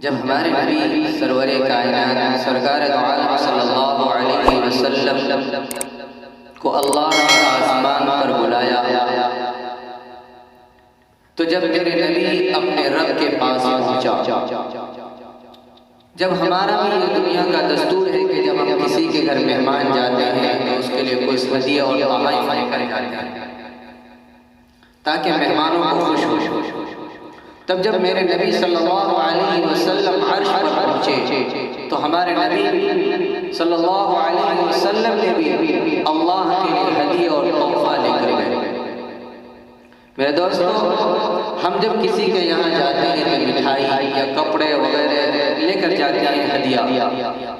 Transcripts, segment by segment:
جب ہمارے نبی سرور کائنات سرکار دو عالم صلی اللہ علیہ وسلم کو اللہ نے آسمان پر بلایا تو جب میرے نبی اپنے رب کے پاس پہنچا، جب ہمارا بھی یہ دنیا کا دستور ہے کہ جب ہم کسی کے گھر مہمان جاتے ہیں تو اس کے لیے کوئی ہدیہ اور تحائف لے کر جاتے ہیں تاکہ مہمانوں کو خوش ہو۔ تب جب میرے نبی صلی اللہ علیہ وسلم عرش پر پہنچے تو ہمارے نبی صلی اللہ علیہ وسلم نے بھی اللہ کے لیے ہدیہ اور تحفہ لے کر گئے۔ میرے دوستو، ہم جب کسی کے یہاں جاتے ہیں تو مٹھائی یا کپڑے وغیرہ لے کر جاتے ہیں ہدیہ،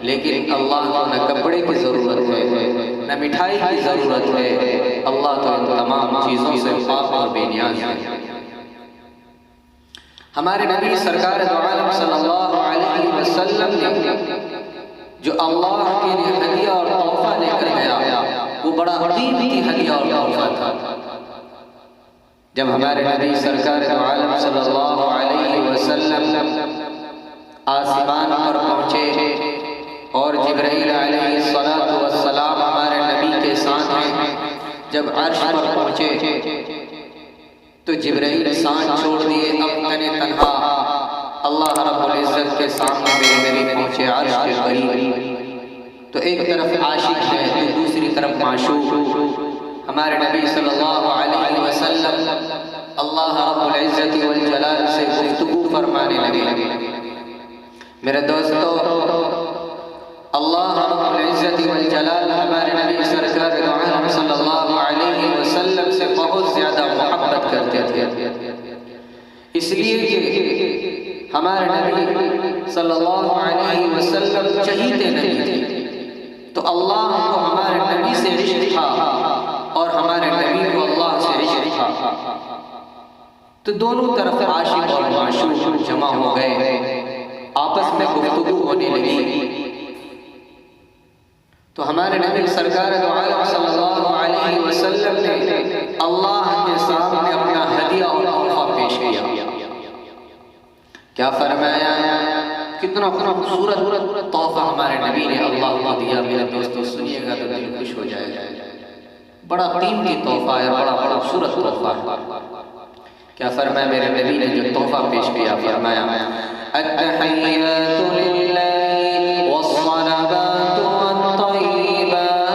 لیکن اللہ کو نہ کپڑے کی ضرورت ہے نہ مٹھائی کی ضرورت ہے۔ اللہ تو ان تمام چیزوں سے پاک اور بے نیاز ہے۔ ہمارے نبی سرکار دو عالم صلی اللہ علیہ وسلم نے جو اللہ کے لیے ہدیہ اور تحفہ لے کر گیا وہ بڑا قیمتی ہدیہ اور تحفہ تھا۔ جب ہمارے نبی سرکار دو عالم صلی اللہ علیہ وسلم آسمان پر پہنچے اور جبرائیل علیہ السلام ہمارے نبی کے ساتھ ہیں، جب عرش پر پہنچے تو جبرائیل سانس چھوڑ دیے، اب تنہا اللہ رب العزت کے سامنے میرے نبی پہنچے عرش کے قریب۔ تو ایک طرف عاشق ہے تو دوسری طرف معشوق۔ ہمارے نبی صلی اللہ علیہ وسلم اللہ رب العزت والجلال سے گفتگو فرمانے لگے۔ میرے دوستو، اللہ رب العزت والجلال ہمارے نبی سرکار دو عالم صلی اللہ علیہ وسلم سے بہت زیادہ محبت کرتے تھے، اس لیے کہ ہمارے نبی صلی اللہ علیہ وسلم چہیتے نہیں تھے، تو اللہ کو ہمارے نبی سے عشق تھا اور ہمارے نبی کو اللہ سے عشق تھا، تو دونوں طرف عاشق اور معشوق جمع ہو گئے، آپس میں گفتگو ہونے لگی۔ تو ہمارے نبی سرکار دو عالم صلی اللہ علیہ وسلم نے اللہ کے سامنے اپنا ہدیہ اور تحفہ پیش کیا۔ کیا فرمایا؟ کتنا خوبصورت تحفہ ہمارے نبی نے اللہ کو دیا۔ میرے دوستو سنیے گا تو دل خوش ہو جائے گا۔ بڑا قیمتی تحفہ ہے، بڑا خوبصورت تحفہ۔ کیا فرمایا میرے نبی نے جو تحفہ پیش کیا؟ فرمایا التحیات للہ والصلوات والطیبات،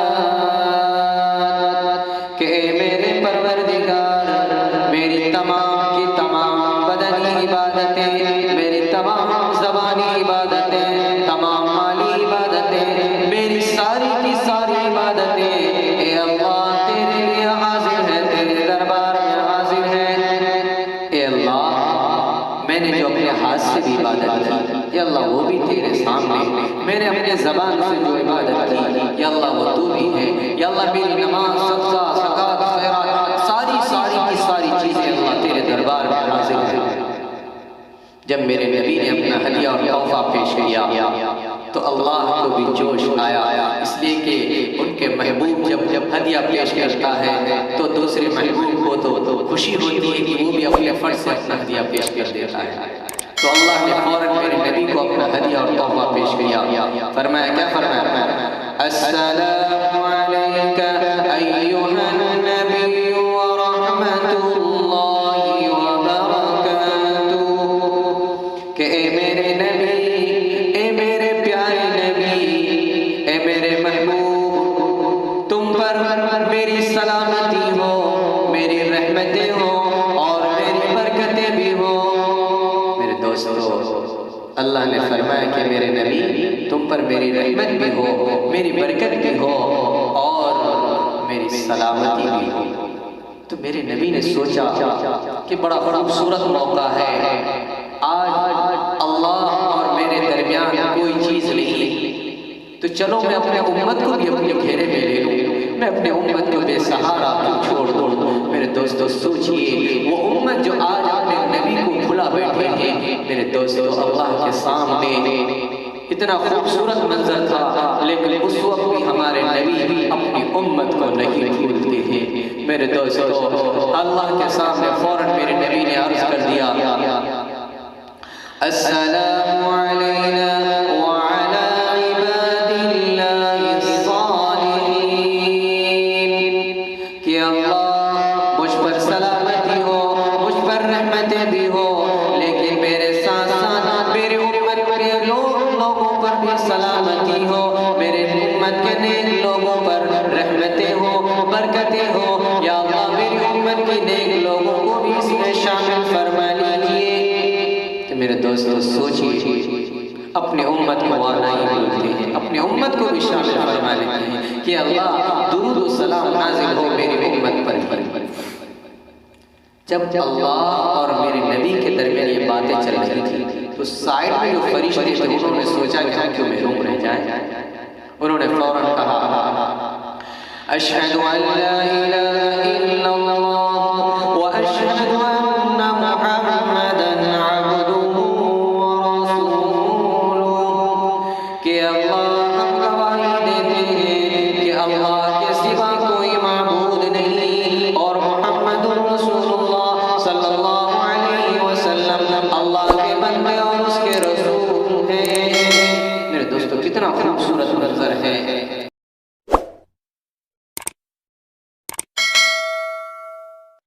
کہ اے میرے پروردگار، میری تمام کی تمام بدنی عبادتیں، میری تمام زبانی عبادتیں، تمام مالی عبادتیں، میری ساری کی ساری عبادتیں اے اللہ تیرے لیے حاضر ہے، تیرے دربار میں حاضر ہے۔ اے اللہ، میں نے جو اپنے ہاتھ سے بھی عبادت کی، یا اللہ وہ بھی تیرے سامنے، میں نے اپنے زبان سے جو عبادت کی، یا اللہ وہ تو بھی ہے۔ یا اللہ میری نماز، صدقہ، زکوٰۃ، خیرات، ساری کی ساری چیزیں اللہ تیرے دربار میں حاضر ہیں۔ جب میرے نبی نے اپنا ہدیہ اور تحفہ پیش کیا تو اللہ کو بھی جوش آیا، اس لیے کہ ان کے محبوب جب ہدیہ پیش کرتا ہے تو دوسرے محبوب کو تو خوشی ہوتی ہے کہ وہ بھی اپنے فرض سے اپنا ہدیہ پیش کر دیتا ہے۔ تو اللہ نے فوراً میرے نبی کو اپنا ہدیہ اور تحفہ پیش کیا۔ فرمایا، کیا فرمایا؟ السلام علیک ایھا النبی ورحمۃ اللہ وبرکاتہ، کہ اے میرے نبی، اے میرے پیارے نبی، اے میرے محبوب، تم پر میری سلامتی ہو، میری رحمتیں ہو اور میری برکتیں بھی ہو۔ میرے دوستو، اللہ نے فرمایا کہ میرے نبی تم پر میری رحمت بھی ہو، میری برکت بھی ہو اور میری سلامتی بھی ہو۔ تو میرے نبی نے سوچا کہ بڑا خوبصورت موقع ہے، آج اللہ اور میرے درمیان کوئی چیز نہیں، تو چلو میں اپنے امت کو بھی اپنے گھیرے میں لے لوں، میں اپنے امت کو بے سہارا چھوڑ دوں۔ میرے دوستو سوچئے، وہ امت جو آج اپنے نبی کو بھلا بیٹھے ہیں، میرے دوستو اللہ کے سامنے اتنا خوبصورت منظر تھا، لیکن اس وقت بھی ہمارے نبی اپنی امت کو نہیں بھولتے ہیں۔ میرے دوستو اللہ کے سامنے فوراً میرے نبی نے عرض کر دیا، السلام تو میرے دوستو سوچیے، اپنے امت کو آنا ہی بولتے ہیں، اپنے امت کو بھی شامل فرما لیتے ہیں کہ اللہ درود و سلام نازل ہو میری امت پر۔ جب اللہ اور میرے نبی کے درمیان یہ باتیں چل رہی تھی تو سائڈ میں جو فرشتے تھے انہوں نے سوچا کہ ہم کیوں محروم رہ جائیں، انہوں نے فوراً کہا اشہد ان لا الہ الا اللہ واشہد ان محمدا عبدہ ورسولہ، کہ اللہ ہم گواہی دیتے ہیں کہ اللہ کے سوا کوئی معبود نہیں اور محمد رسول اللہ صلی اللہ علیہ وسلم اللہ کے بندے اور اس کے رسول ہیں۔ میرے دوستو کتنا خوبصورت